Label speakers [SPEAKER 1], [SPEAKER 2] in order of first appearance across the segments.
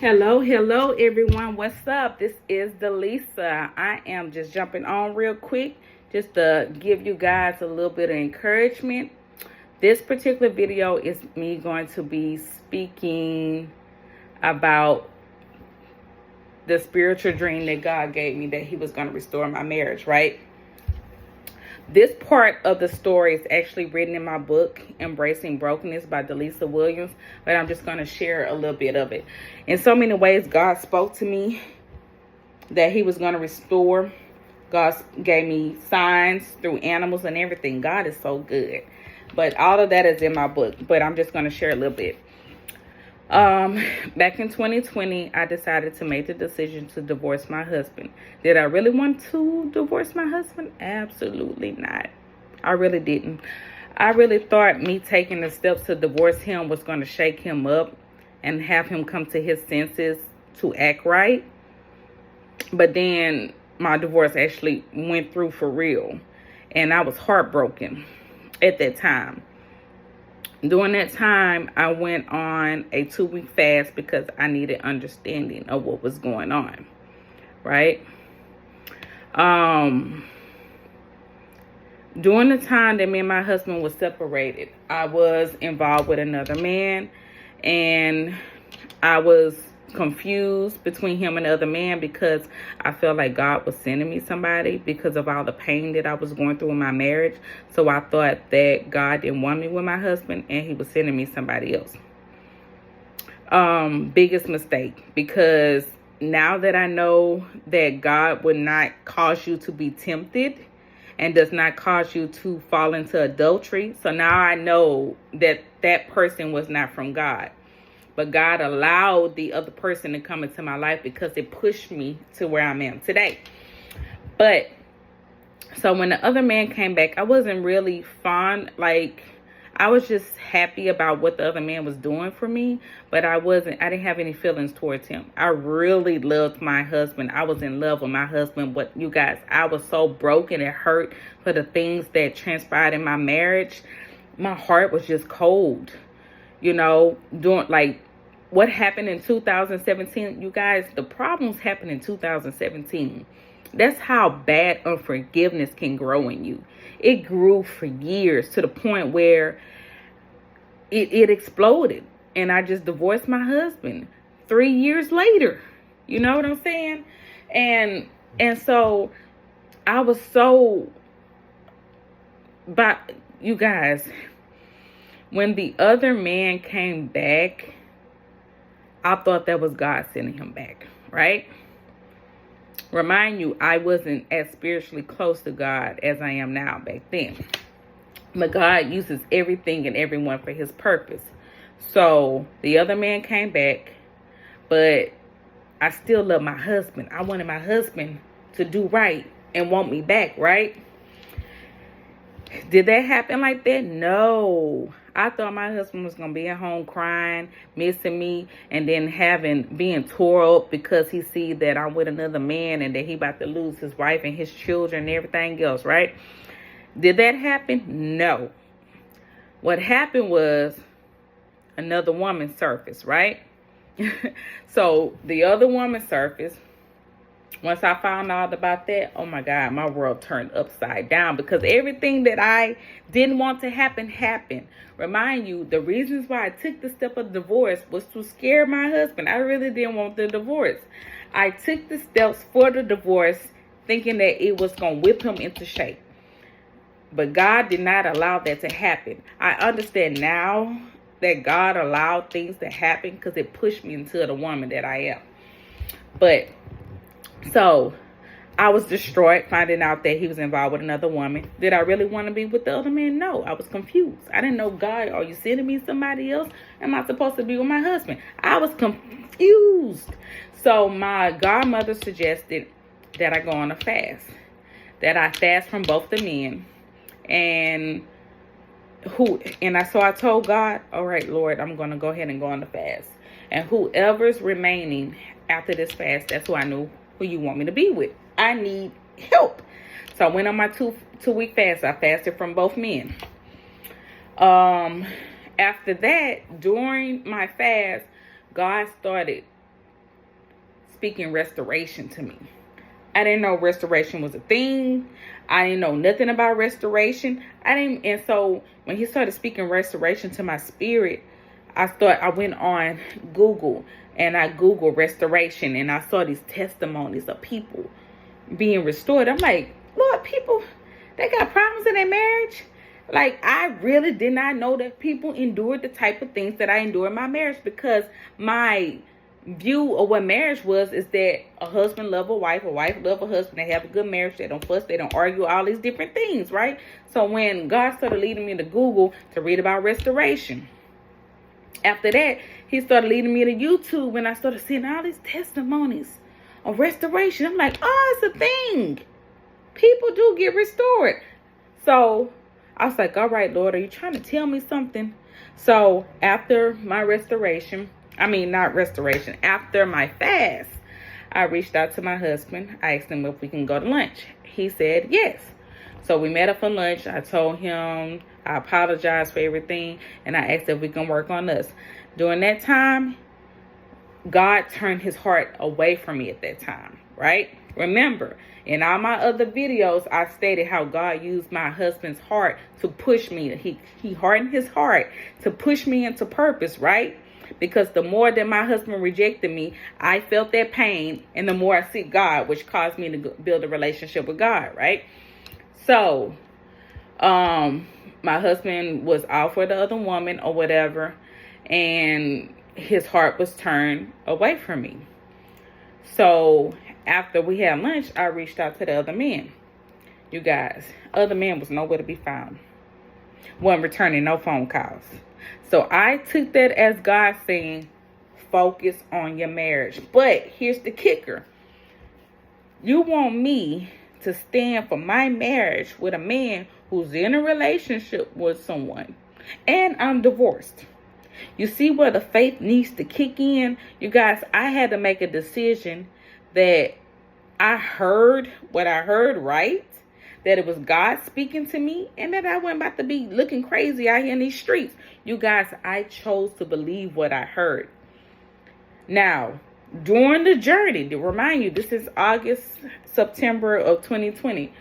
[SPEAKER 1] Hello everyone. What's up? This is Delisa. I am just jumping on real quick just to give you guys a little bit of encouragement. This particular video is me going to be speaking about the spiritual dream that God gave me that He was going to restore my marriage, right? This part of the story is actually written in my book, Embracing Brokenness by Delisa Williams, but I'm just going to share a little bit of it. In so many ways, God spoke to me that He was going to restore. God gave me signs through animals and everything. God is so good. But all of that is in my book, but I'm just going to share a little bit. Back in 2020, I decided to make the decision to divorce my husband. Did I really want to divorce my husband? Absolutely not. I really didn't. I really thought me taking the steps to divorce him was going to shake him up and have him come to his senses to act right. But then my divorce actually went through for real. And I was heartbroken at that time. During that time, I went on a 2-week fast because I needed understanding of what was going on, right? During the time that me and my husband was separated, I was involved with another man, and I was confused between him and the other man because I felt like God was sending me somebody because of all the pain that I was going through in my marriage. So I thought that God didn't want me with my husband and He was sending me somebody else. Biggest mistake, because now that I know that God would not cause you to be tempted and does not cause you to fall into adultery. So now I know that that person was not from God. But God allowed the other person to come into my life because it pushed me to where I am today. But so when the other man came back, I wasn't really fond. Like, I was just happy about what the other man was doing for me. But I didn't have any feelings towards him. I really loved my husband. I was in love with my husband. But you guys, I was so broken and hurt for the things that transpired in my marriage. My heart was just cold. You know, what happened in 2017, you guys, the problems happened in 2017. That's how bad unforgiveness can grow in you. It grew for years to the point where it exploded. And I just divorced my husband 3 years later. You know what I'm saying? And so I was but you guys, when the other man came back, I thought that was God sending him back, right? Remind you, I wasn't as spiritually close to God as I am now back then. But God uses everything and everyone for His purpose. So the other man came back, but I still love my husband. I wanted my husband to do right and want me back, right? Did that happen like that? No. I thought my husband was going to be at home crying, missing me, and then being tore up because he see that I'm with another man and that he about to lose his wife and his children and everything else, right? Did that happen? No. What happened was another woman surfaced, right? So the other woman surfaced. Once I found out about that, oh my God, my world turned upside down because everything that I didn't want to happen happened. Remind you, the reasons why I took the step of divorce was to scare my husband. I really didn't want the divorce. I took the steps for the divorce thinking that it was going to whip him into shape. But God did not allow that to happen. I understand now that God allowed things to happen because it pushed me into the woman that I am. But so I was destroyed finding out that he was involved with another woman. Did I really want to be with the other man? No, I was confused. I didn't know, God, are you sending me somebody else? Am I supposed to be with my husband? I was confused. So my godmother suggested that I go on a fast, that I fast from both the men. So I told God, all right, Lord, I'm going to go ahead and go on the fast. And whoever's remaining after this fast, that's who I knew who you want me to be with. I need help. So I went on my two-week fast. I fasted from both men. After that, during my fast, God started speaking restoration to me. I didn't know restoration was a thing. I didn't know nothing about restoration. And so when he started speaking restoration to my spirit, I went on Google and I Googled restoration, and I saw these testimonies of people being restored. I'm like, Lord, people, they got problems in their marriage. Like, I really did not know that people endured the type of things that I endured in my marriage, because my view of what marriage was is that a husband love a wife love a husband, they have a good marriage, they don't fuss, they don't argue, all these different things, right? So when God started leading me to Google to read about restoration, after that, he started leading me to YouTube, and I started seeing all these testimonies of restoration. I'm like, oh, it's a thing. People do get restored. So I was like, all right, Lord, are you trying to tell me something? So after my after my fast, I reached out to my husband. I asked him if we can go to lunch. He said yes. So we met up for lunch. I told him I apologized for everything, and I asked if we can work on us. During that time, God turned his heart away from me at that time, right? Remember, in all my other videos, I stated how God used my husband's heart to push me. He hardened his heart to push me into purpose, right? Because the more that my husband rejected me, I felt that pain, and the more I seek God, which caused me to build a relationship with God, right? So, my husband was out for the other woman or whatever, and his heart was turned away from me. So after we had lunch, I reached out to the other man. You guys, other man was nowhere to be found. Wasn't returning no phone calls. So I took that as God saying, focus on your marriage. But here's the kicker. You want me to stand for my marriage with a man who's in a relationship with someone, and I'm divorced. You see where the faith needs to kick in? You guys, I had to make a decision that I heard what I heard right, that it was God speaking to me, and that I wasn't about to be looking crazy out here in these streets. You guys, I chose to believe what I heard. Now, during the journey, to remind you, this is September of 2020.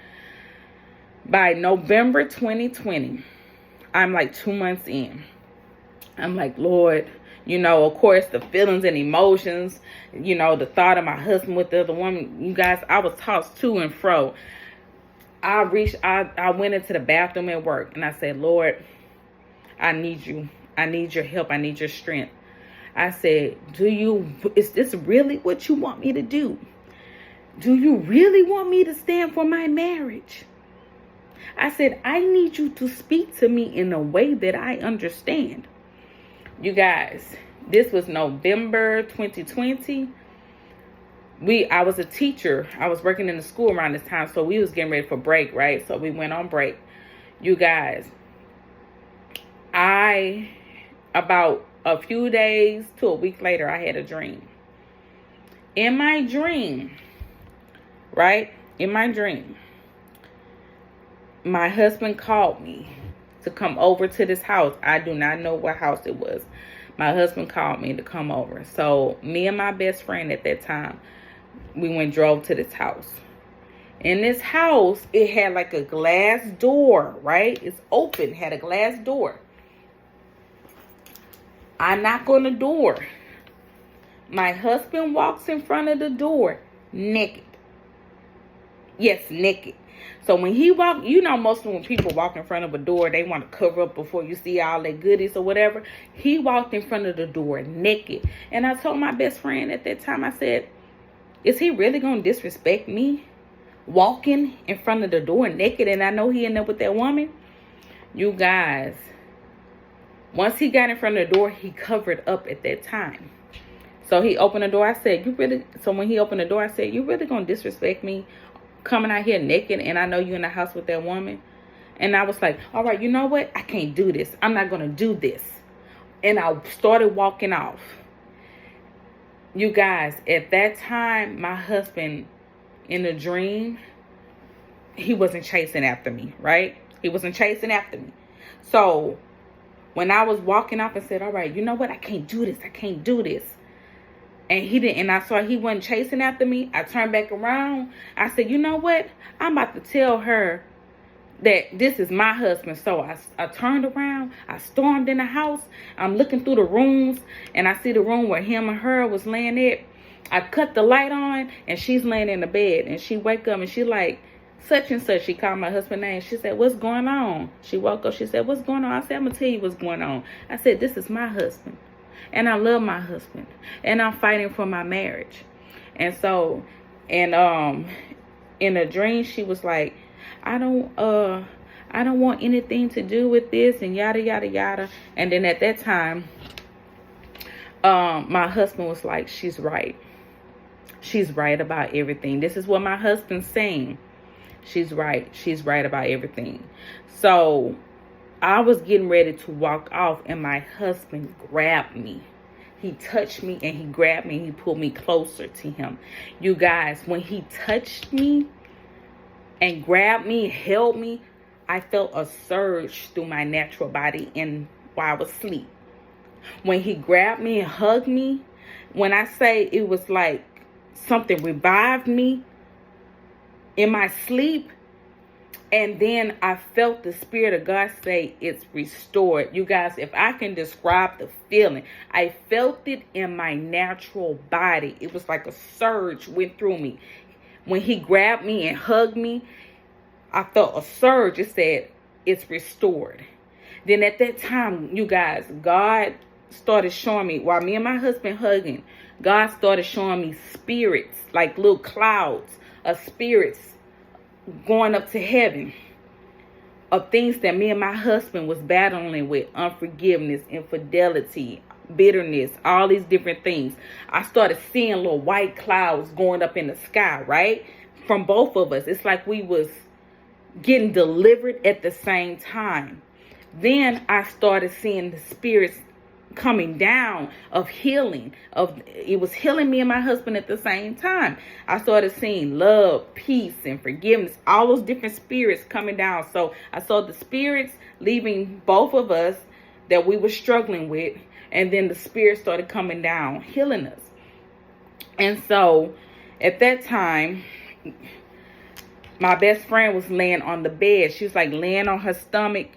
[SPEAKER 1] By November 2020, I'm like 2 months in. I'm like, Lord, of course, the feelings and emotions, the thought of my husband with the other woman. You guys, I was tossed to and fro. I went into the bathroom at work, and I said, Lord, I need you. I need your help. I need your strength. I said, is this really what you want me to do? Do you really want me to stand for my marriage? I said, I need you to speak to me in a way that I understand. You guys, this was November 2020. I was a teacher. I was working in the school around this time, so we was getting ready for break, right? So we went on break. You guys, about a few days to a week later, I had a dream. In my dream, right? In my dream, my husband called me to come over to this house. I do not know what house it was. My husband called me to come over. So me and my best friend at that time, we drove to this house. In this house, it had like a glass door, right? It's open, had a glass door. I knock on the door. My husband walks in front of the door naked. Yes, naked. So when he walked, mostly when people walk in front of a door, they want to cover up before you see all their goodies or whatever. He walked in front of the door naked. And I told my best friend at that time, I said, is he really going to disrespect me walking in front of the door naked? And I know he in there with that woman. You guys, once he got in front of the door, he covered up at that time. So he opened the door. I said, when he opened the door, I said, you really going to disrespect me coming out here naked, and I know you in the house with that woman? And I was like, all right, you know what? I can't do this. I'm not going to do this. And I started walking off. You guys, at that time, my husband in the dream, he wasn't chasing after me, right? He wasn't chasing after me. So when I was walking off and said, all right, you know what? I can't do this. I can't do this. and he didn't, and I saw he wasn't chasing after me. I turned back around. I said, you know what? I'm about to tell her that this is my husband. So I turned around. I stormed in the house. I'm looking through the rooms, and I see the room where him and her was laying at. I cut the light on, and she's laying in the bed, and she wake up, and she like, such and such. She called my husband's name. She said, what's going on? She woke up. She said, what's going on? I said, I'm going to tell you what's going on. I said, this is my husband, and I love my husband, and I'm fighting for my marriage. And so, and in a dream, she was like, I don't want anything to do with this, and yada yada yada. And then at that time, my husband was like, she's right. She's right about everything. This is what my husband's saying. She's right. She's right about everything. So I was getting ready to walk off, and my husband grabbed me. He touched me, and he grabbed me, and he pulled me closer to him. You guys, when he touched me and grabbed me, held me, I felt a surge through my natural body and while I was asleep. When he grabbed me and hugged me, when I say it was like something revived me in my sleep, and then I felt the Spirit of God say it's restored. You guys, if I can describe the feeling, I felt it in my natural body. It was like a surge went through me. When he grabbed me and hugged me, I felt a surge. It said, it's restored. Then at that time, you guys, God started showing me, while me and my husband hugging, God started showing me spirits, like little clouds of spirits going up to heaven, of things that me and my husband was battling with: unforgiveness, infidelity, bitterness, all these different things. I started seeing little white clouds going up in the sky, right? From both of us. It's like we was getting delivered at the same time. Then I started seeing the spirits coming down of healing. It was healing me and my husband at the same time. I started seeing love, peace, and forgiveness, all those different spirits coming down. So I saw the spirits leaving both of us that we were struggling with, and then the spirit started coming down, healing us. And so at that time, my best friend was laying on the bed. She was like laying on her stomach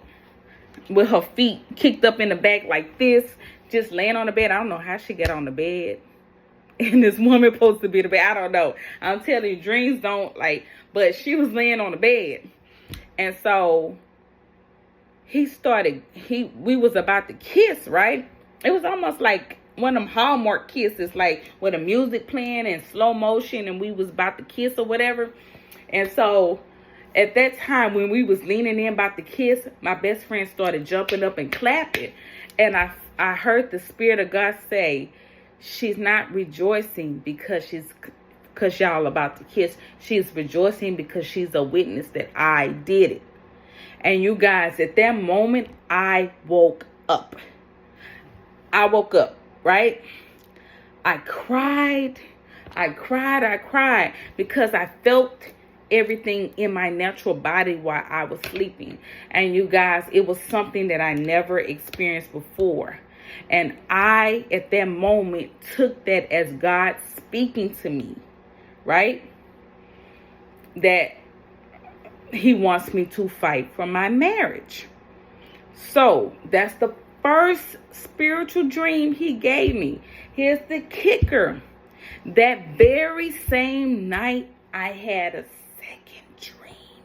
[SPEAKER 1] with her feet kicked up in the back like this, just laying on the bed. I don't know how she got on the bed. And this woman supposed to be the bed. I don't know. I'm telling you, dreams don't like, but she was laying on the bed. And so we was about to kiss, right? It was almost like one of them Hallmark kisses, like with the music playing in slow motion, and we was about to kiss or whatever. And so at that time, when we was leaning in about to kiss, my best friend started jumping up and clapping. And I heard the Spirit of God say, she's not rejoicing because y'all about to kiss. She's rejoicing because she's a witness that I did it. And you guys, at that moment, I woke up. Right? I cried because I felt everything in my natural body while I was sleeping. And you guys, it was something that I never experienced before. And I, at that moment, took that as God speaking to me, right? That he wants me to fight for my marriage. So that's the first spiritual dream he gave me. Here's the kicker. That very same night, I had a second dream.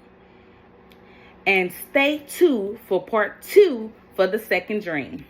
[SPEAKER 1] And stay tuned for part 2 for the second dream.